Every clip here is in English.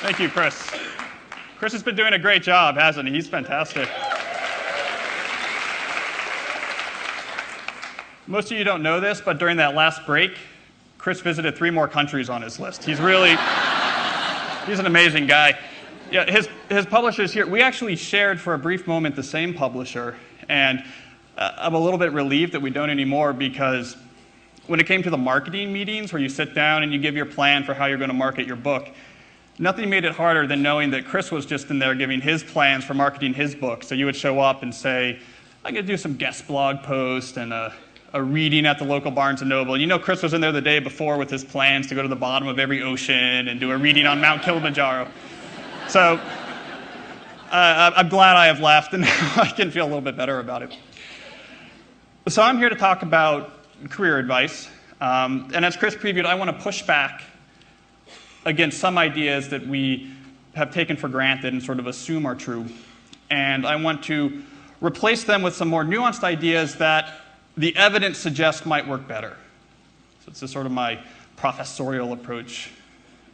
Thank you, Chris. Chris has been doing a great job, hasn't he? He's fantastic. Most of you don't know this, but during that last break, Chris visited 3 more countries on his list. He's an amazing guy. Yeah, his publisher's here. We actually shared for a brief moment the same publisher, and I'm a little bit relieved that we don't anymore, because when it came to the marketing meetings where you sit down and you give your plan for how you're going to market your book, nothing made it harder than knowing that Chris was just in there giving his plans for marketing his book. So you would show up and say, I'm going to do some guest blog post and a reading at the local Barnes & Noble. You know, Chris was in there the day before with his plans to go to the bottom of every ocean and do a reading on Mount Kilimanjaro. So I'm glad I have left, and now I can feel a little bit better about it. So I'm here to talk about career advice. And as Chris previewed, I want to push back against some ideas that we have taken for granted and sort of assume are true. And I want to replace them with some more nuanced ideas that the evidence suggests might work better. So it's sort of my professorial approach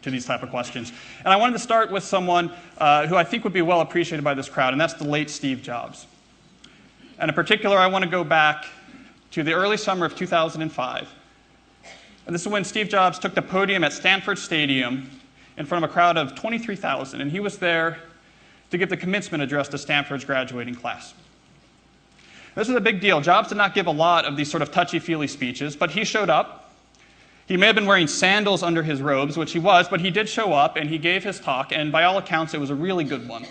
to these type of questions. And I wanted to start with someone who I think would be well appreciated by this crowd, and that's the late Steve Jobs. And in particular, I want to go back to the early summer of 2005. And this is when Steve Jobs took the podium at Stanford Stadium in front of a crowd of 23,000, and he was there to give the commencement address to Stanford's graduating class. This is a big deal. Jobs did not give a lot of these sort of touchy-feely speeches, but he showed up. He may have been wearing sandals under his robes, which he was, but he did show up, and he gave his talk, and by all accounts, it was a really good one.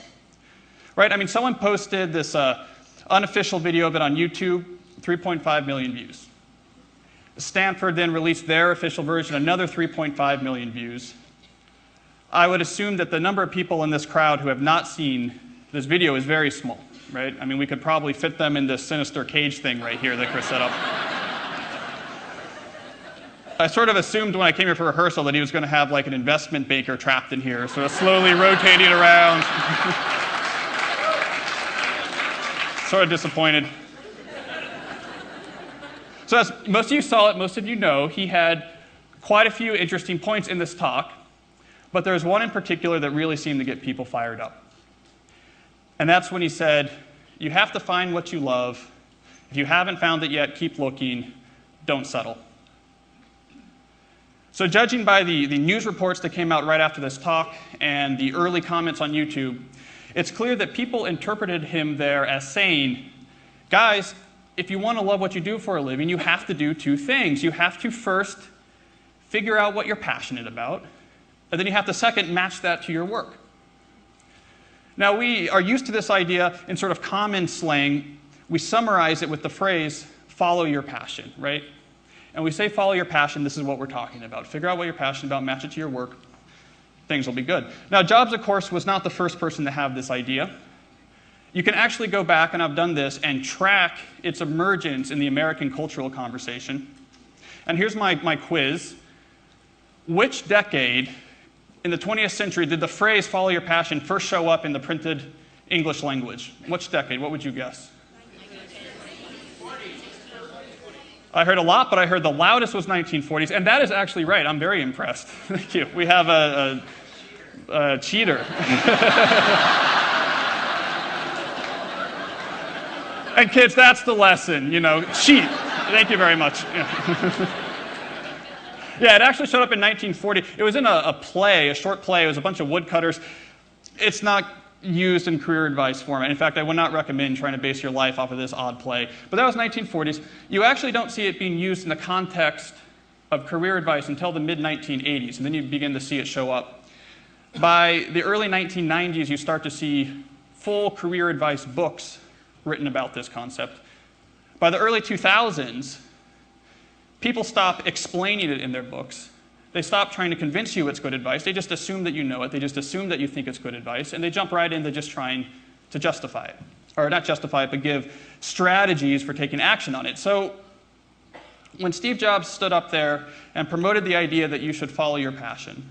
Right? I mean, someone posted this unofficial video of it on YouTube, 3.5 million views. Stanford then released their official version, another 3.5 million views. I would assume that the number of people in this crowd who have not seen this video is very small, right? I mean, we could probably fit them in this sinister cage thing right here that Chris set up. I sort of assumed when I came here for rehearsal that he was going to have like an investment banker trapped in here, sort of slowly rotating around. Sort of disappointed. So as most of you saw it, most of you know, he had quite a few interesting points in this talk, but there's one in particular that really seemed to get people fired up. And that's when he said, you have to find what you love. If you haven't found it yet, keep looking. Don't settle. So judging by the news reports that came out right after this talk and the early comments on YouTube, it's clear that people interpreted him there as saying, guys, if you want to love what you do for a living, you have to do 2 things. You have to first figure out what you're passionate about, and then you have to second match that to your work. Now, we are used to this idea in sort of common slang. We summarize it with the phrase, follow your passion, right? And we say follow your passion, this is what we're talking about. Figure out what you're passionate about, match it to your work, things will be good. Now, Jobs, of course, was not the first person to have this idea. You can actually go back, and I've done this, and track its emergence in the American cultural conversation. And here's my quiz. Which decade in the 20th century did the phrase follow your passion first show up in the printed English language? Which decade? What would you guess? I heard a lot, but I heard the loudest was 1940s, and that is actually right. I'm very impressed. Thank you. We have a cheater. And kids, that's the lesson, you know, cheat. Thank you very much. Yeah, it actually showed up in 1940. It was in a play, a short play. It was a bunch of woodcutters. It's not used in career advice format. In fact, I would not recommend trying to base your life off of this odd play. But that was 1940s. You actually don't see it being used in the context of career advice until the mid-1980s, and then you begin to see it show up. By the early 1990s, you start to see full career advice books written about this concept. By the early 2000s, people stop explaining it in their books. They stop trying to convince you it's good advice. They just assume that you know it. They just assume that you think it's good advice, and they jump right into just trying to justify it. Or not justify it, but give strategies for taking action on it. So when Steve Jobs stood up there and promoted the idea that you should follow your passion,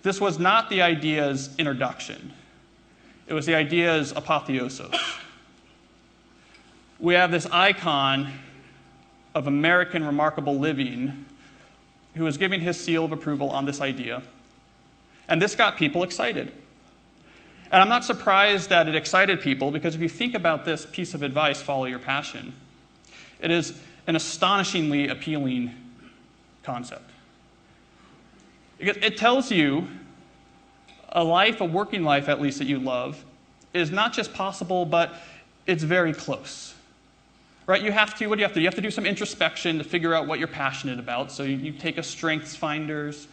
this was not the idea's introduction. It was the idea's apotheosis. We have this icon of American remarkable living who is giving his seal of approval on this idea. And this got people excited. And I'm not surprised that it excited people, because if you think about this piece of advice, follow your passion, it is an astonishingly appealing concept. Because it tells you a life, a working life at least, that you love is not just possible, but it's very close. Right? You have to, what do you have to do? You have to do some introspection to figure out what you're passionate about. So you take a strengths finders,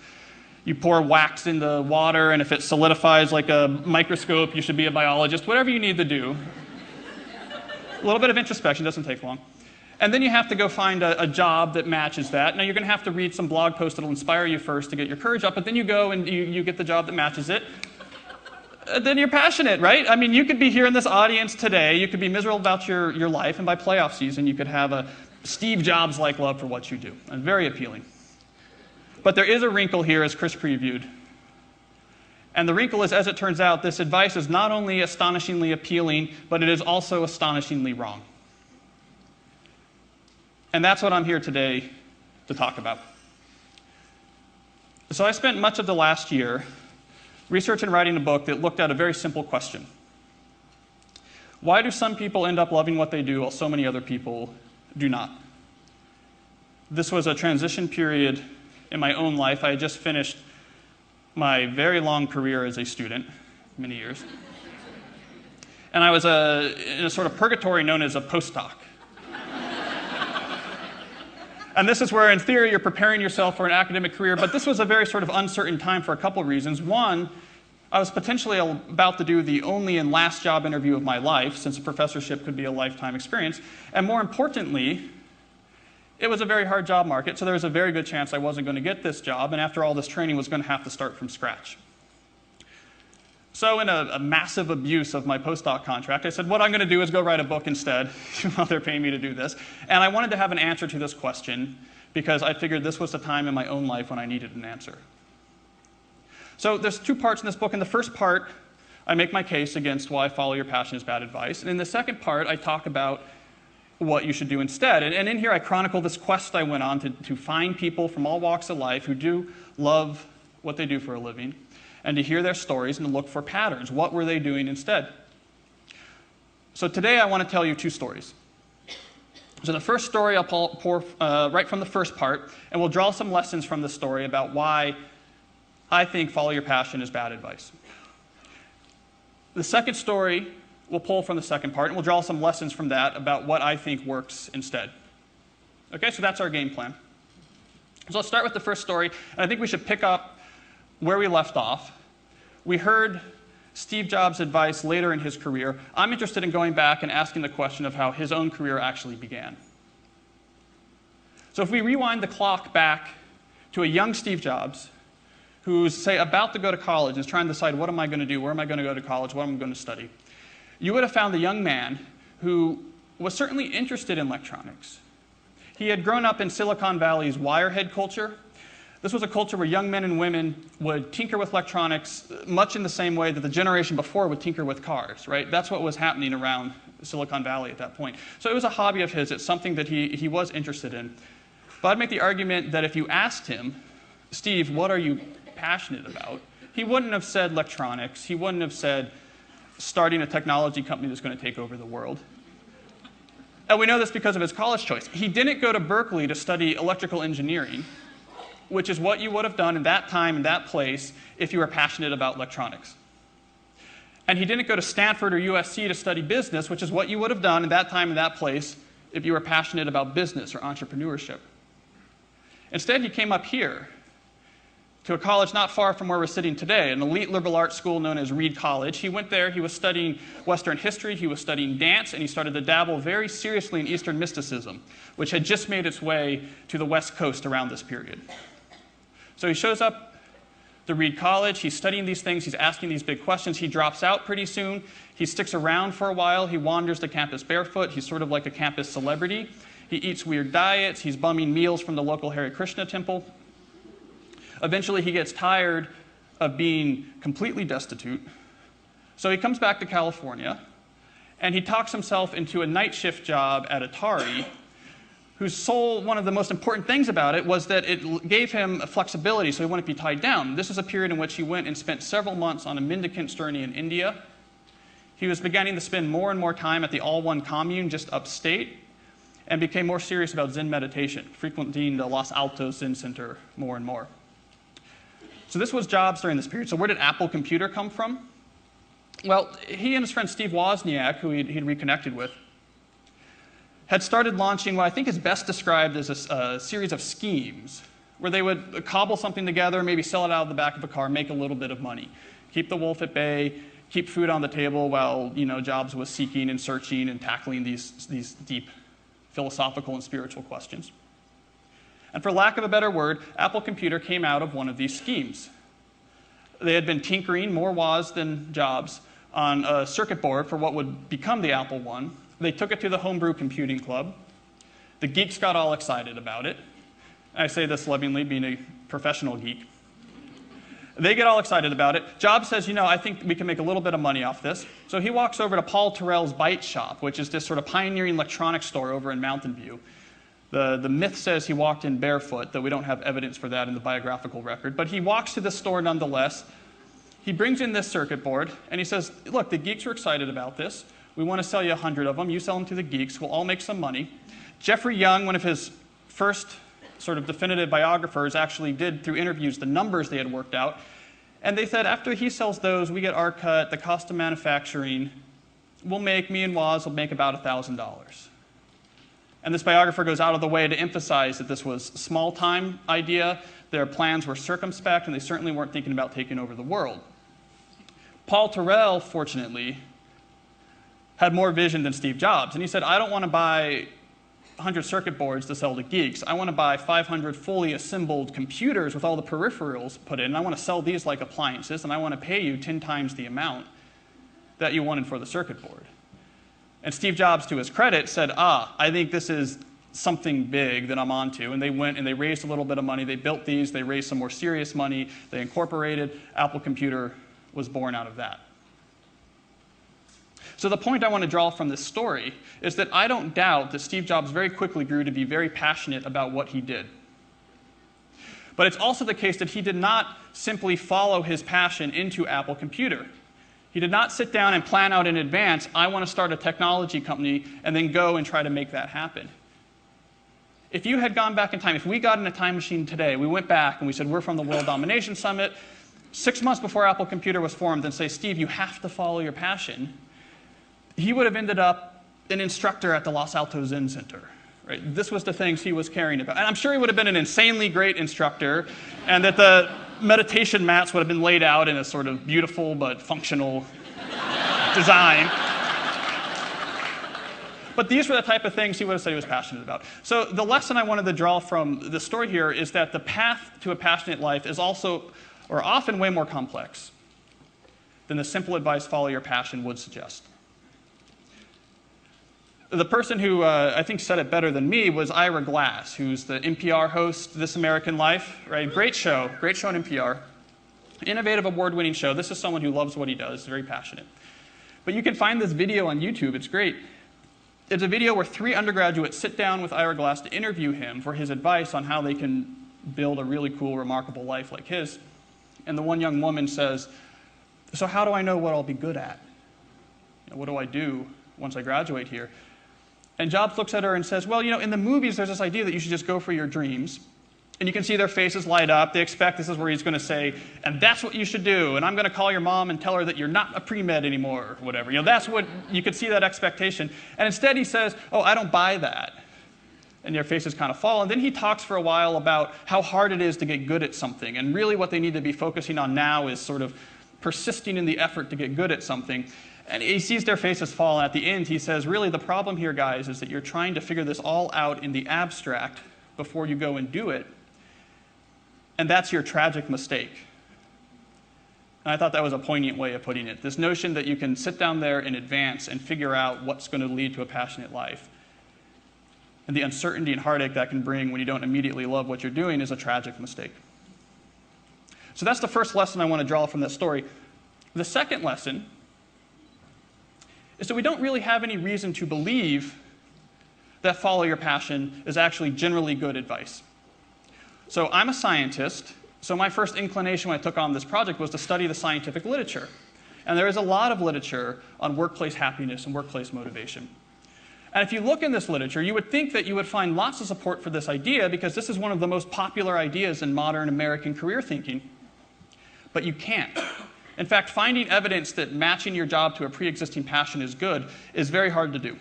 you pour wax in the water, and if it solidifies like a microscope, you should be a biologist, whatever you need to do. A little bit of introspection, doesn't take long. And then you have to go find a job that matches that. Now, you're going to have to read some blog posts that will inspire you first to get your courage up, but then you go and you get the job that matches it. Then you're passionate, right? I mean, you could be here in this audience today, you could be miserable about your life, and by playoff season, you could have a Steve Jobs-like love for what you do. And very appealing. But there is a wrinkle here, as Chris previewed. And the wrinkle is, as it turns out, this advice is not only astonishingly appealing, but it is also astonishingly wrong. And that's what I'm here today to talk about. So I spent much of the last year researching and writing a book that looked at a very simple question. Why do some people end up loving what they do while so many other people do not? This was a transition period in my own life. I had just finished my very long career as a student, many years. And I was in a sort of purgatory known as a postdoc. And this is where, in theory, you're preparing yourself for an academic career, but this was a very sort of uncertain time for a couple of reasons. One, I was potentially about to do the only and last job interview of my life, since a professorship could be a lifetime experience. And more importantly, it was a very hard job market, so there was a very good chance I wasn't going to get this job, and after all this training, was going to have to start from scratch. So in a massive abuse of my postdoc contract, I said, what I'm going to do is go write a book instead, while they're paying me to do this. And I wanted to have an answer to this question, because I figured this was the time in my own life when I needed an answer. So there's two parts in this book. In the first part, I make my case against why follow your passion is bad advice. And in the second part, I talk about what you should do instead. And in here, I chronicle this quest I went on to find people from all walks of life who do love what they do for a living, and to hear their stories and to look for patterns. What were they doing instead? So today I want to tell you two stories. So the first story I'll pour right from the first part, and we'll draw some lessons from this story about why I think follow your passion is bad advice. The second story we'll pull from the second part, and we'll draw some lessons from that about what I think works instead. Okay, so that's our game plan. So let's start with the first story, and I think we should pick up where we left off. We heard Steve Jobs' advice later in his career. I'm interested in going back and asking the question of how his own career actually began. So if we rewind the clock back to a young Steve Jobs, who's, say, about to go to college and is trying to decide, what am I going to do? Where am I going to go to college? What am I going to study? You would have found a young man who was certainly interested in electronics. He had grown up in Silicon Valley's wirehead culture. This was a culture where young men and women would tinker with electronics much in the same way that the generation before would tinker with cars, right? That's what was happening around Silicon Valley at that point. So it was a hobby of his. It's something that he was interested in. But I'd make the argument that if you asked him, Steve, what are you passionate about? He wouldn't have said electronics. He wouldn't have said starting a technology company that's going to take over the world. And we know this because of his college choice. He didn't go to Berkeley to study electrical engineering, which is what you would have done in that time, in that place, if you were passionate about electronics. And he didn't go to Stanford or USC to study business, which is what you would have done in that time, in that place, if you were passionate about business or entrepreneurship. Instead, he came up here to a college not far from where we're sitting today, an elite liberal arts school known as Reed College. He went there, he was studying Western history, he was studying dance, and he started to dabble very seriously in Eastern mysticism, which had just made its way to the West Coast around this period. So he shows up to Reed College, he's studying these things, he's asking these big questions, he drops out pretty soon, he sticks around for a while, he wanders the campus barefoot, he's sort of like a campus celebrity, he eats weird diets, he's bumming meals from the local Hare Krishna temple. Eventually he gets tired of being completely destitute, so he comes back to California, and he talks himself into a night shift job at Atari, one of the most important things about it was that it gave him flexibility so he wouldn't be tied down. This is a period in which he went and spent several months on a mendicant's journey in India. He was beginning to spend more and more time at the All-One commune just upstate and became more serious about Zen meditation, frequenting the Los Altos Zen Center more and more. So this was Jobs during this period. So where did Apple Computer come from? Well, he and his friend Steve Wozniak, who he'd reconnected with, had started launching what I think is best described as a series of schemes where they would cobble something together, maybe sell it out of the back of a car, make a little bit of money, keep the wolf at bay, keep food on the table while Jobs was seeking and searching and tackling these deep philosophical and spiritual questions. And for lack of a better word, Apple Computer came out of one of these schemes. They had been tinkering, more Woz than Jobs, on a circuit board for what would become the Apple I. They took it to the Homebrew Computing Club. The geeks got all excited about it. I say this lovingly, being a professional geek. They get all excited about it. Jobs says, I think we can make a little bit of money off this. So he walks over to Paul Terrell's Byte Shop, which is this sort of pioneering electronics store over in Mountain View. The myth says he walked in barefoot, though we don't have evidence for that in the biographical record. But he walks to the store nonetheless. He brings in this circuit board, and he says, look, the geeks are excited about this. We want to sell you 100 of them. You sell them to the geeks. We'll all make some money. Jeffrey Young, one of his first sort of definitive biographers, actually did, through interviews, the numbers they had worked out. And they said, after he sells those, we get our cut, the cost of manufacturing. Me and Woz will make about $1,000. And this biographer goes out of the way to emphasize that this was a small-time idea. Their plans were circumspect, and they certainly weren't thinking about taking over the world. Paul Terrell, fortunately, had more vision than Steve Jobs. And he said, I don't want to buy 100 circuit boards to sell to geeks. I want to buy 500 fully assembled computers with all the peripherals put in. And I want to sell these like appliances, and I want to pay you 10 times the amount that you wanted for the circuit board. And Steve Jobs, to his credit, said, I think this is something big that I'm onto. And they went and they raised a little bit of money. They built these. They raised some more serious money. They incorporated. Apple Computer was born out of that. So the point I want to draw from this story is that I don't doubt that Steve Jobs very quickly grew to be very passionate about what he did. But it's also the case that he did not simply follow his passion into Apple Computer. He did not sit down and plan out in advance, I want to start a technology company, and then go and try to make that happen. If you had gone back in time, if we got in a time machine today, we went back and we said, we're from the World Domination Summit, 6 months before Apple Computer was formed, and say, Steve, you have to follow your passion, he would have ended up an instructor at the Los Altos Zen Center. Right? This was the things he was caring about. And I'm sure he would have been an insanely great instructor, and that the meditation mats would have been laid out in a sort of beautiful but functional design. But these were the type of things he would have said he was passionate about. So the lesson I wanted to draw from the story here is that the path to a passionate life is also, or often, way more complex than the simple advice, follow your passion, would suggest. The person who I think said it better than me was Ira Glass, who's the NPR host, This American Life. Right? Great show on NPR. Innovative, award-winning show. This is someone who loves what he does, very passionate. But you can find this video on YouTube. It's great. It's a video where 3 undergraduates sit down with Ira Glass to interview him for his advice on how they can build a really cool, remarkable life like his. And the one young woman says, so how do I know what I'll be good at? What do I do once I graduate here? And Jobs looks at her and says, well, in the movies, there's this idea that you should just go for your dreams. And you can see their faces light up. They expect this is where he's going to say, and that's what you should do. And I'm going to call your mom and tell her that you're not a pre-med anymore, or whatever. That's what, you could see that expectation. And instead he says, oh, I don't buy that. And their faces kind of fall. And then he talks for a while about how hard it is to get good at something. And really what they need to be focusing on now is sort of persisting in the effort to get good at something. And he sees their faces fall, and at the end he says, really the problem here, guys, is that you're trying to figure this all out in the abstract before you go and do it. And that's your tragic mistake. And I thought that was a poignant way of putting it. This notion that you can sit down there in advance and figure out what's going to lead to a passionate life. And the uncertainty and heartache that can bring when you don't immediately love what you're doing is a tragic mistake. So that's the first lesson I want to draw from this story. The second lesson is that we don't really have any reason to believe that follow your passion is actually generally good advice. So I'm a scientist, so my first inclination when I took on this project was to study the scientific literature. And there is a lot of literature on workplace happiness and workplace motivation. And if you look in this literature, you would think that you would find lots of support for this idea because this is one of the most popular ideas in modern American career thinking. But you can't. In fact, finding evidence that matching your job to a pre-existing passion is good is very hard to do.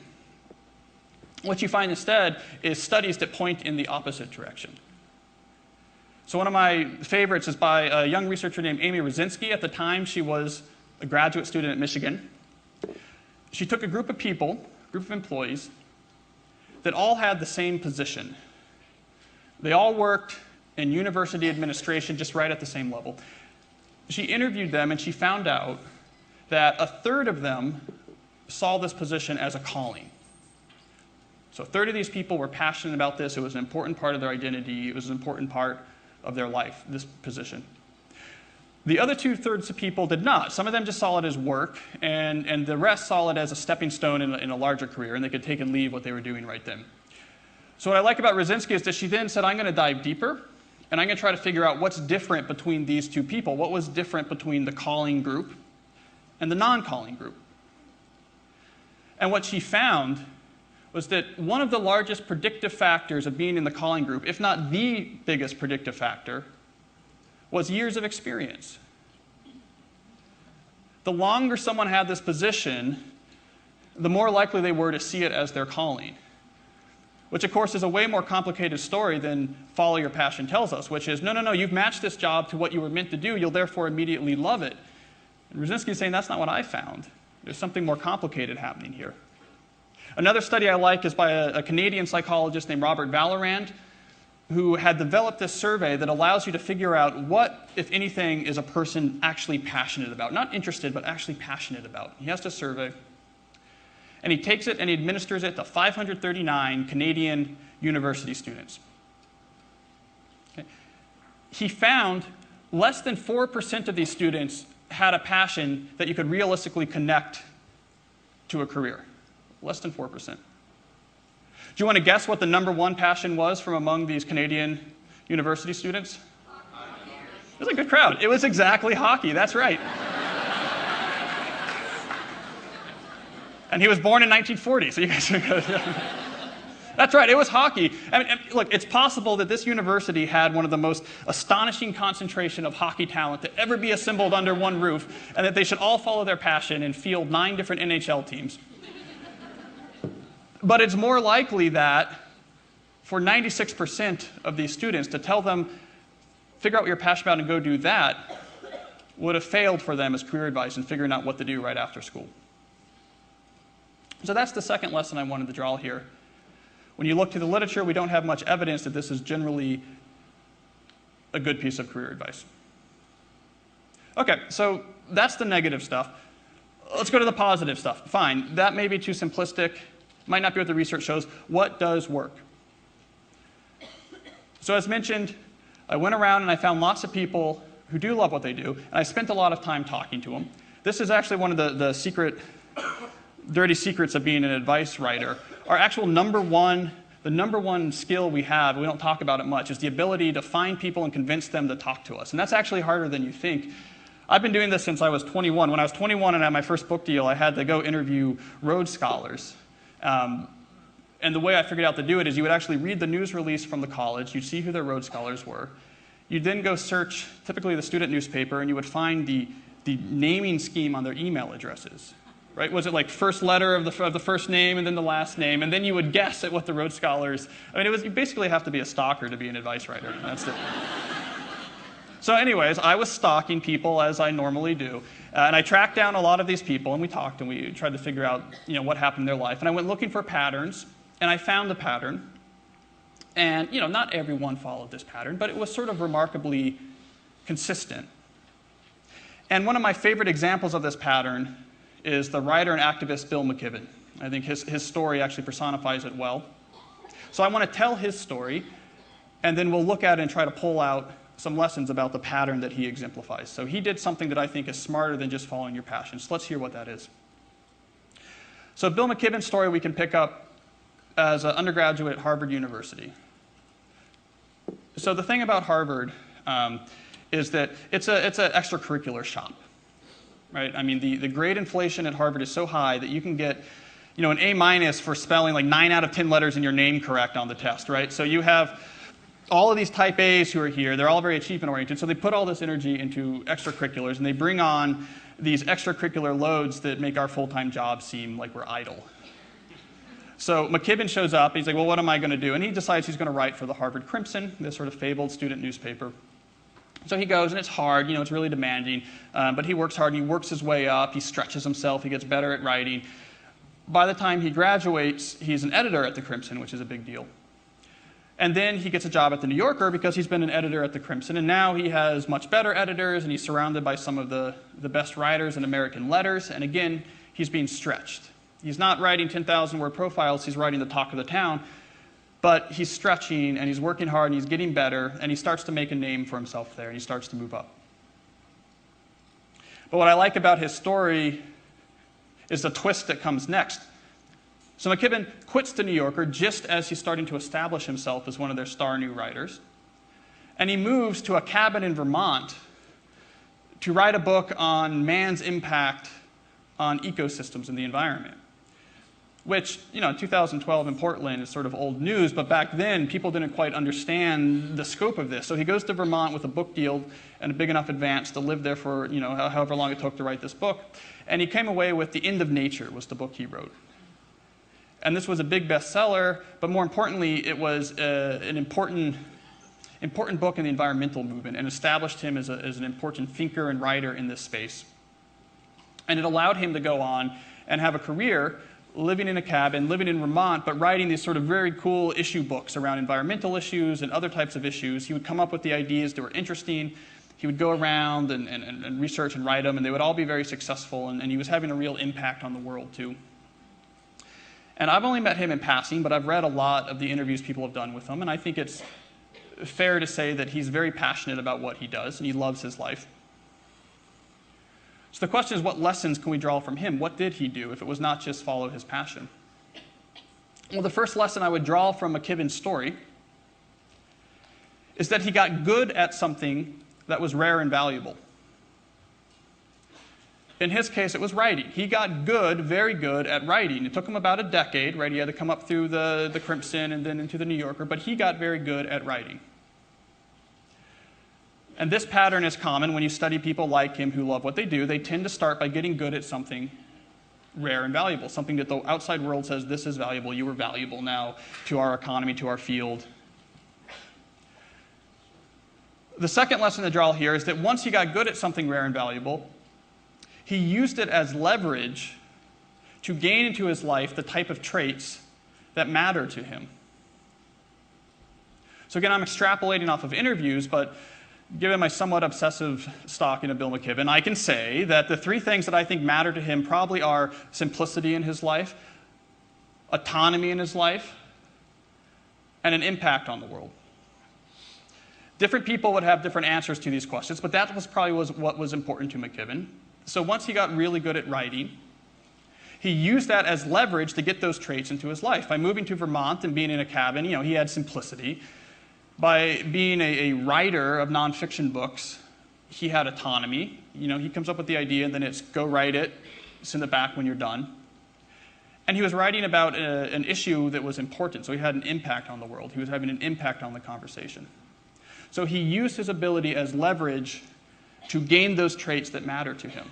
What you find instead is studies that point in the opposite direction. So one of my favorites is by a young researcher named Amy Rosinski. At the time, she was a graduate student at Michigan. She took a group of people, group of employees, that all had the same position. They all worked in university administration just right at the same level. She interviewed them and she found out that a third of them saw this position as a calling. So a third of these people were passionate about this. It was an important part of their identity. It was an important part of their life, this position. The other 2/3 of people did not. Some of them just saw it as work, and the rest saw it as a stepping stone in a larger career, and they could take and leave what they were doing right then. So what I like about Rosinski is that she then said, I'm going to dive deeper, and I'm going to try to figure out what's different between these two people. What was different between the calling group and the non-calling group? And what she found was that one of the largest predictive factors of being in the calling group, if not the biggest predictive factor, was years of experience. The longer someone had this position, the more likely they were to see it as their calling, which of course is a way more complicated story than follow your passion tells us, which is, no, you've matched this job to what you were meant to do, you'll therefore immediately love it. And Rosinski is saying that's not what I found. There's something more complicated happening here. Another study I like is by a Canadian psychologist named Robert Vallerand, who had developed this survey that allows you to figure out what, if anything, is a person actually passionate about. Not interested, but actually passionate about. He has this survey, and he takes it and he administers it to 539 Canadian university students. Okay. He found less than 4% of these students had a passion that you could realistically connect to a career. Less than 4%. Do you want to guess what the #1 passion was from among these Canadian university students? It was a good crowd. It was exactly hockey. That's right. And he was born in 1940, so you guys are good. That's right, it was hockey. I mean, look, it's possible that this university had one of the most astonishing concentration of hockey talent to ever be assembled under one roof, and that they should all follow their passion and field 9 different NHL teams. But it's more likely that for 96% of these students, to tell them, figure out what you're passionate about and go do that, would have failed for them as career advice in figuring out what to do right after school. So that's the second lesson I wanted to draw here. When you look to the literature, we don't have much evidence that this is generally a good piece of career advice. Okay, so that's the negative stuff. Let's go to the positive stuff. Fine, that may be too simplistic. Might not be what the research shows. What does work? So as mentioned, I went around and I found lots of people who do love what they do, and I spent a lot of time talking to them. This is actually one of the dirty secrets of being an advice writer. Our actual the number one skill we have, we don't talk about it much, is the ability to find people and convince them to talk to us. And that's actually harder than you think. I've been doing this since I was 21. When I was 21 and I had my first book deal, I had to go interview Rhodes Scholars. And the way I figured out to do it is you would actually read the news release from the college, you'd see who their Rhodes Scholars were. You'd then go search, typically the student newspaper, and you would find the naming scheme on their email addresses. Right? Was it like first letter of the first name and then the last name? And then you would guess at what the Rhodes Scholars... I mean, you basically have to be a stalker to be an advice writer. That's it. So anyways, I was stalking people as I normally do. And I tracked down a lot of these people, and we talked, and we tried to figure out what happened in their life. And I went looking for patterns, and I found a pattern. And not everyone followed this pattern, but it was sort of remarkably consistent. And one of my favorite examples of this pattern is the writer and activist Bill McKibben. I think his story actually personifies it well. So I want to tell his story, and then we'll look at it and try to pull out some lessons about the pattern that he exemplifies. So he did something that I think is smarter than just following your passion. So let's hear what that is. So Bill McKibben's story we can pick up as an undergraduate at Harvard University. So the thing about Harvard is that it's an extracurricular shop, right? I mean, the grade inflation at Harvard is so high that you can get, an A- for spelling like 9 out of 10 letters in your name correct on the test, right? So you have all of these type A's who are here. They're all very achievement-oriented, so they put all this energy into extracurriculars, and they bring on these extracurricular loads that make our full-time job seem like we're idle. So McKibben shows up, he's like, well, what am I going to do? And he decides he's going to write for the Harvard Crimson, this sort of fabled student newspaper. So he goes, and it's hard, it's really demanding, but he works hard, and he works his way up, he stretches himself, he gets better at writing. By the time he graduates, he's an editor at the Crimson, which is a big deal. And then he gets a job at the New Yorker because he's been an editor at the Crimson, and now he has much better editors, and he's surrounded by some of the best writers in American letters, and again, he's being stretched. He's not writing 10,000-word profiles, he's writing the talk of the town, but he's stretching, and he's working hard, and he's getting better, and he starts to make a name for himself there, and he starts to move up. But what I like about his story is the twist that comes next. So McKibben quits the New Yorker just as he's starting to establish himself as one of their star new writers, and he moves to a cabin in Vermont to write a book on man's impact on ecosystems and the environment. Which, in 2012 in Portland is sort of old news, but back then people didn't quite understand the scope of this. So he goes to Vermont with a book deal and a big enough advance to live there for, however long it took to write this book. And he came away with The End of Nature was the book he wrote. And this was a big bestseller, but more importantly, it was an important book in the environmental movement and established him as an important thinker and writer in this space. And it allowed him to go on and have a career living in a cabin, living in Vermont, but writing these sort of very cool issue books around environmental issues and other types of issues. He would come up with the ideas that were interesting. He would go around and research and write them, and they would all be very successful, and he was having a real impact on the world, too. And I've only met him in passing, but I've read a lot of the interviews people have done with him, and I think it's fair to say that he's very passionate about what he does, and he loves his life. So the question is, what lessons can we draw from him? What did he do if it was not just follow his passion? Well, the first lesson I would draw from McKibben's story is that he got good at something that was rare and valuable. In his case, it was writing. He got good, very good at writing. It took him about a decade, right? He had to come up through the Crimson and then into the New Yorker, but he got very good at writing. And this pattern is common when you study people like him who love what they do. They tend to start by getting good at something rare and valuable, something that the outside world says, this is valuable, you are valuable now to our economy, to our field. The second lesson to draw here is that once he got good at something rare and valuable, he used it as leverage to gain into his life the type of traits that matter to him. So again, I'm extrapolating off of interviews, but given my somewhat obsessive stock into Bill McKibben, I can say that the three things that I think matter to him probably are simplicity in his life, autonomy in his life, and an impact on the world. Different people would have different answers to these questions, but that was probably what was important to McKibben. So once he got really good at writing, he used that as leverage to get those traits into his life. By moving to Vermont and being in a cabin, he had simplicity. By being a writer of nonfiction books, he had autonomy. He comes up with the idea, and then it's go write it, send it back when you're done. And he was writing about an issue that was important, so he had an impact on the world. He was having an impact on the conversation. So he used his ability as leverage to gain those traits that matter to him.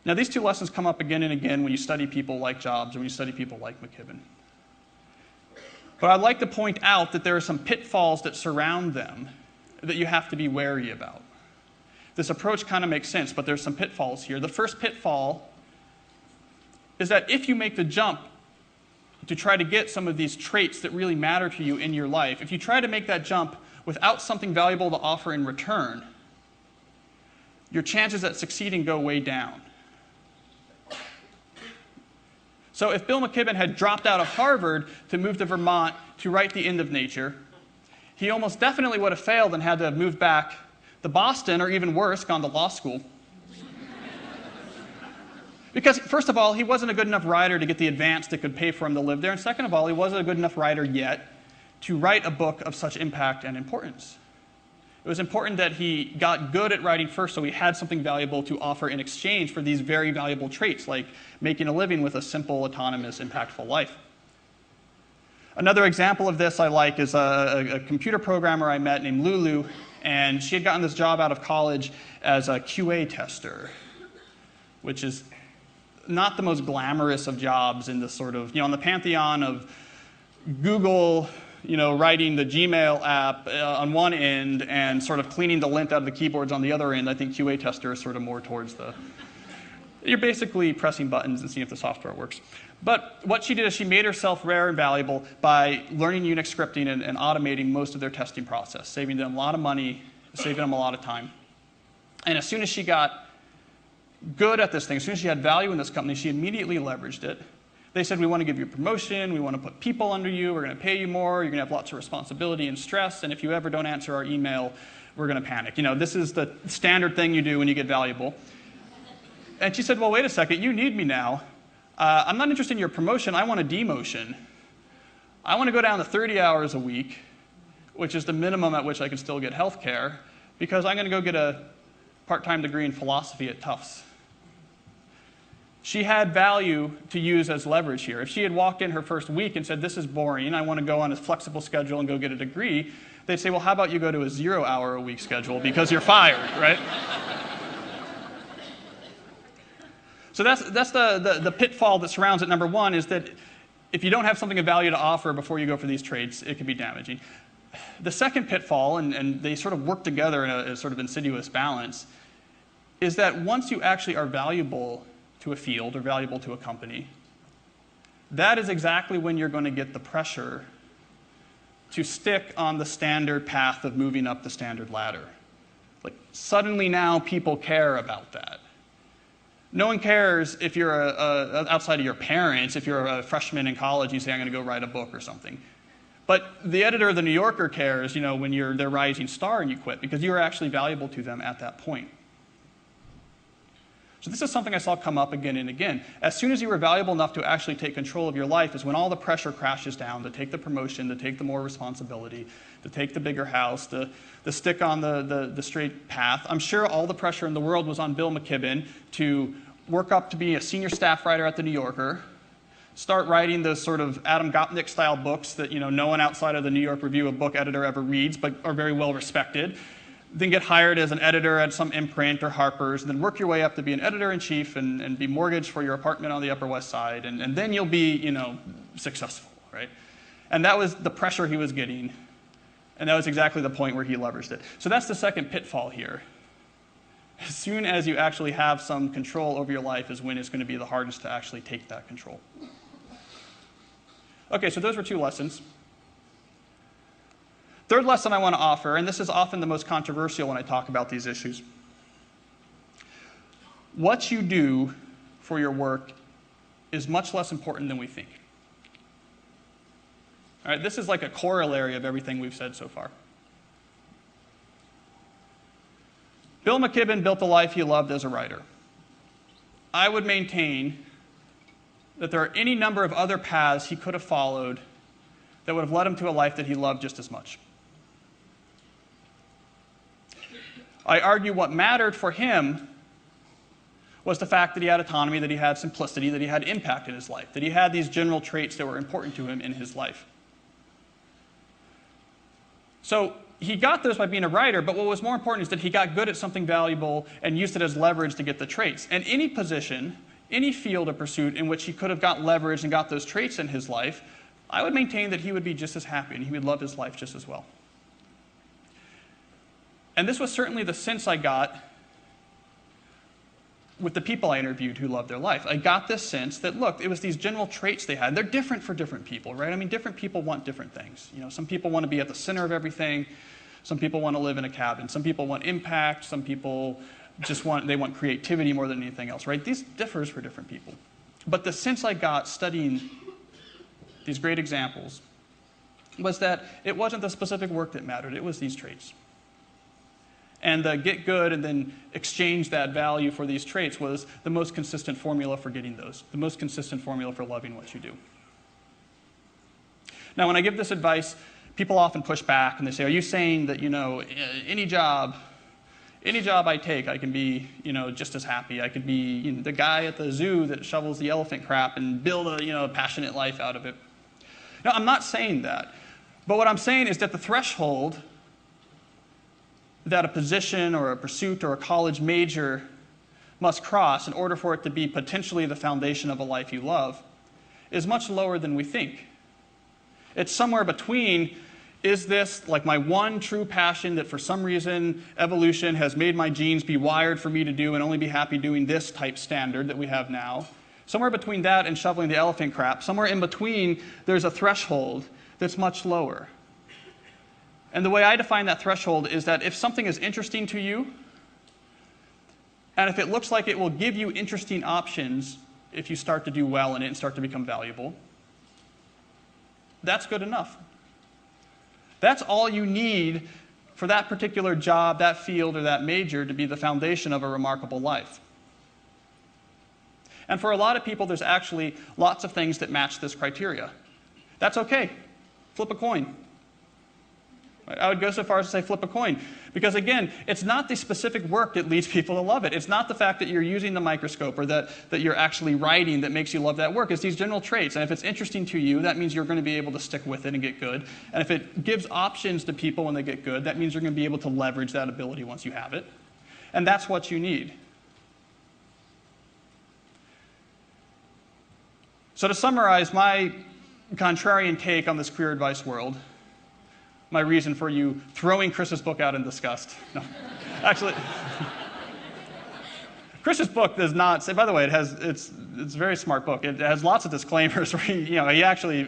Now, these two lessons come up again and again when you study people like Jobs or when you study people like McKibben. But I'd like to point out that there are some pitfalls that surround them that you have to be wary about. This approach kind of makes sense, but there's some pitfalls here. The first pitfall is that if you make the jump to try to get some of these traits that really matter to you in your life, if you try to make that jump without something valuable to offer in return, your chances at succeeding go way down. So if Bill McKibben had dropped out of Harvard to move to Vermont to write The End of Nature, he almost definitely would have failed and had to have moved back to Boston, or even worse, gone to law school. Because, first of all, he wasn't a good enough writer to get the advance that could pay for him to live there. And second of all, he wasn't a good enough writer yet to write a book of such impact and importance. It was important that he got good at writing first so he had something valuable to offer in exchange for these very valuable traits, like making a living with a simple, autonomous, impactful life. Another example of this I like is a computer programmer I met named Lulu, and she had gotten this job out of college as a QA tester, which is not the most glamorous of jobs in the sort of, on the pantheon of Google, writing the Gmail app on one end and sort of cleaning the lint out of the keyboards on the other end. I think QA tester is sort of more towards you're basically pressing buttons and seeing if the software works. But what she did is she made herself rare and valuable by learning Unix scripting and automating most of their testing process, saving them a lot of money, saving them a lot of time. And as soon as she got good at this thing, as soon as she had value in this company, she immediately leveraged it. They said, we want to give you a promotion, we want to put people under you, we're going to pay you more, you're going to have lots of responsibility and stress, and if you ever don't answer our email, we're going to panic. This is the standard thing you do when you get valuable. And she said, well, wait a second, you need me now. I'm not interested in your promotion, I want a demotion. I want to go down to 30 hours a week, which is the minimum at which I can still get health care, because I'm going to go get a part-time degree in philosophy at Tufts. She had value to use as leverage here. If she had walked in her first week and said, this is boring, I want to go on a flexible schedule and go get a degree, they'd say, well, how about you go to a 0-hour-a-week schedule because you're fired, right? So that's the pitfall that surrounds it. Number one is that if you don't have something of value to offer before you go for these traits, it can be damaging. The second pitfall, and they sort of work together in a sort of insidious balance, is that once you actually are valuable to a field or valuable to a company, that is exactly when you're going to get the pressure to stick on the standard path of moving up the standard ladder. Like, suddenly now people care about that. No one cares if you're outside of your parents, if you're a freshman in college and you say, I'm going to go write a book or something. But the editor of the New Yorker cares, when you're their rising star and you quit, because you're actually valuable to them at that point. So this is something I saw come up again and again. As soon as you were valuable enough to actually take control of your life is when all the pressure crashes down to take the promotion, to take the more responsibility, to take the bigger house, to stick on the straight path. I'm sure all the pressure in the world was on Bill McKibben to work up to be a senior staff writer at the New Yorker, start writing those sort of Adam Gopnik-style books that no one outside of the New York Review of Book editor ever reads, but are very well respected. Then get hired as an editor at some imprint or Harper's, and then work your way up to be an editor-in-chief and be mortgaged for your apartment on the Upper West Side, and then you'll be, successful, right? And that was the pressure he was getting, and that was exactly the point where he leveraged it. So that's the second pitfall here. As soon as you actually have some control over your life is when it's going to be the hardest to actually take that control. Okay, so those were two lessons. Third lesson I want to offer, and this is often the most controversial when I talk about these issues. What you do for your work is much less important than we think. All right, this is like a corollary of everything we've said so far. Bill McKibben built the life he loved as a writer. I would maintain that there are any number of other paths he could have followed that would have led him to a life that he loved just as much. I argue what mattered for him was the fact that he had autonomy, that he had simplicity, that he had impact in his life, that he had these general traits that were important to him in his life. So he got those by being a writer, but what was more important is that he got good at something valuable and used it as leverage to get the traits. And any position, any field of pursuit in which he could have got leverage and got those traits in his life, I would maintain that he would be just as happy and he would love his life just as well. And this was certainly the sense I got with the people I interviewed who loved their life. I got this sense that, look, it was these general traits they had. They're different for different people, right? I mean, different people want different things. Some people want to be at the center of everything. Some people want to live in a cabin. Some people want impact. Some people they want creativity more than anything else, right? These differs for different people. But the sense I got studying these great examples was that it wasn't the specific work that mattered. It was these traits. And the get good and then exchange that value for these traits was the most consistent formula for getting those, the most consistent formula for loving what you do. Now, when I give this advice, people often push back and they say, are you saying that, any job I take, I can be, just as happy. I could be the guy at the zoo that shovels the elephant crap and build a, passionate life out of it. No, I'm not saying that. But what I'm saying is that the threshold that a position or a pursuit or a college major must cross in order for it to be potentially the foundation of a life you love is much lower than we think. It's somewhere between, is this like my one true passion that for some reason evolution has made my genes be wired for me to do and only be happy doing this type standard that we have now? Somewhere between that and shoveling the elephant crap, somewhere in between, there's a threshold that's much lower. And the way I define that threshold is that if something is interesting to you, and if it looks like it will give you interesting options if you start to do well in it and start to become valuable, that's good enough. That's all you need for that particular job, that field, or that major to be the foundation of a remarkable life. And for a lot of people, there's actually lots of things that match this criteria. That's okay. Flip a coin. I would go so far as to say flip a coin. Because again, it's not the specific work that leads people to love it. It's not the fact that you're using the microscope or that you're actually writing that makes you love that work. It's these general traits. And if it's interesting to you, that means you're going to be able to stick with it and get good. And if it gives options to people when they get good, that means you're going to be able to leverage that ability once you have it. And that's what you need. So to summarize my contrarian take on this career advice world, my reason for you throwing Chris's book out in disgust. No, actually, Chris's book does not say, by the way, it's a very smart book. It has lots of disclaimers where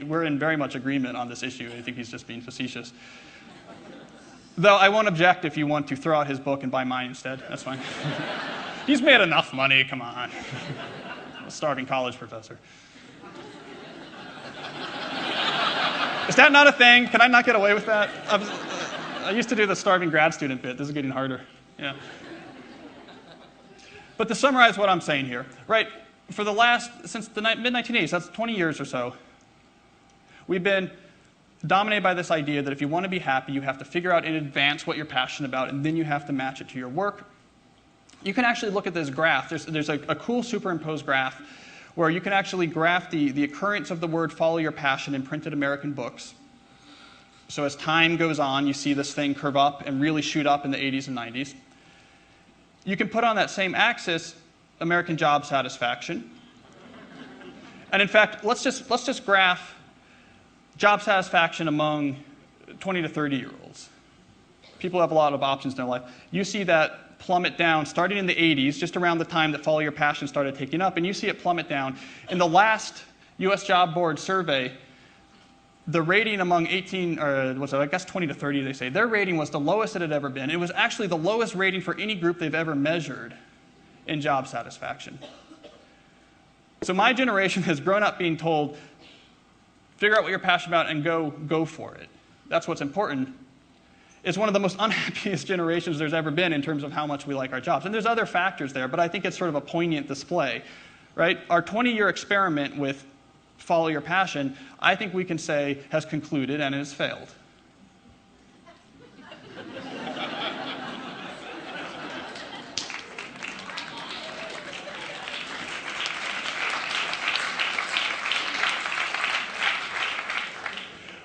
we're in very much agreement on this issue. I think he's just being facetious. Though I won't object if you want to throw out his book and buy mine instead. That's fine. He's made enough money, come on. A starving college professor. Is that not a thing? Can I not get away with that? I used to do the starving grad student bit. This is getting harder. Yeah. But to summarize what I'm saying here, right, since the mid-1980s, that's 20 years or so, we've been dominated by this idea that if you want to be happy, you have to figure out in advance what you're passionate about, and then you have to match it to your work. You can actually look at this graph. There's a cool superimposed graph where you can actually graph the occurrence of the word follow your passion in printed American books. So as time goes on, you see this thing curve up and really shoot up in the 80s and 90s. You can put on that same axis American job satisfaction. And in fact, let's just graph job satisfaction among 20 to 30-year-olds. People have a lot of options in their life. You see that plummet down starting in the 80s, just around the time that Follow Your Passion started taking up, and you see it plummet down. In the last U.S. Job Board survey, the rating among 18, or was it, I guess 20 to 30, they say, their rating was the lowest it had ever been. It was actually the lowest rating for any group they've ever measured in job satisfaction. So my generation has grown up being told, figure out what you're passionate about and go for it. That's what's important. It's one of the most unhappiest generations there's ever been in terms of how much we like our jobs. And there's other factors there, but I think it's sort of a poignant display, right? Our 20-year experiment with follow your passion, I think we can say has concluded and has failed.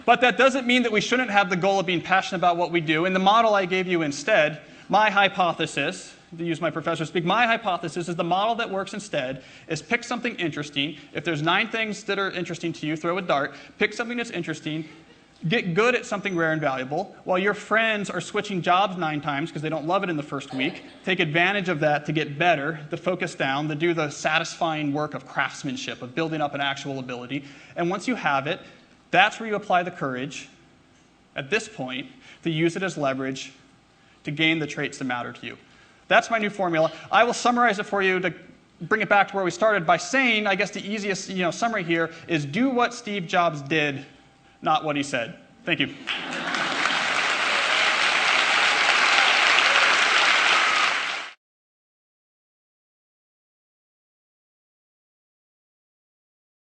But that doesn't mean that we shouldn't have the goal of being passionate about what we do. In the model I gave you instead, my hypothesis, to use my professor speak, my hypothesis is the model that works instead is pick something interesting. If there's 9 things that are interesting to you, throw a dart. Pick something that's interesting. Get good at something rare and valuable. While your friends are switching jobs 9 times because they don't love it in the first week, take advantage of that to get better, to focus down, to do the satisfying work of craftsmanship, of building up an actual ability. And once you have it, that's where you apply the courage, at this point, to use it as leverage to gain the traits that matter to you. That's my new formula. I will summarize it for you to bring it back to where we started by saying, I guess the easiest summary here is do what Steve Jobs did, not what he said. Thank you.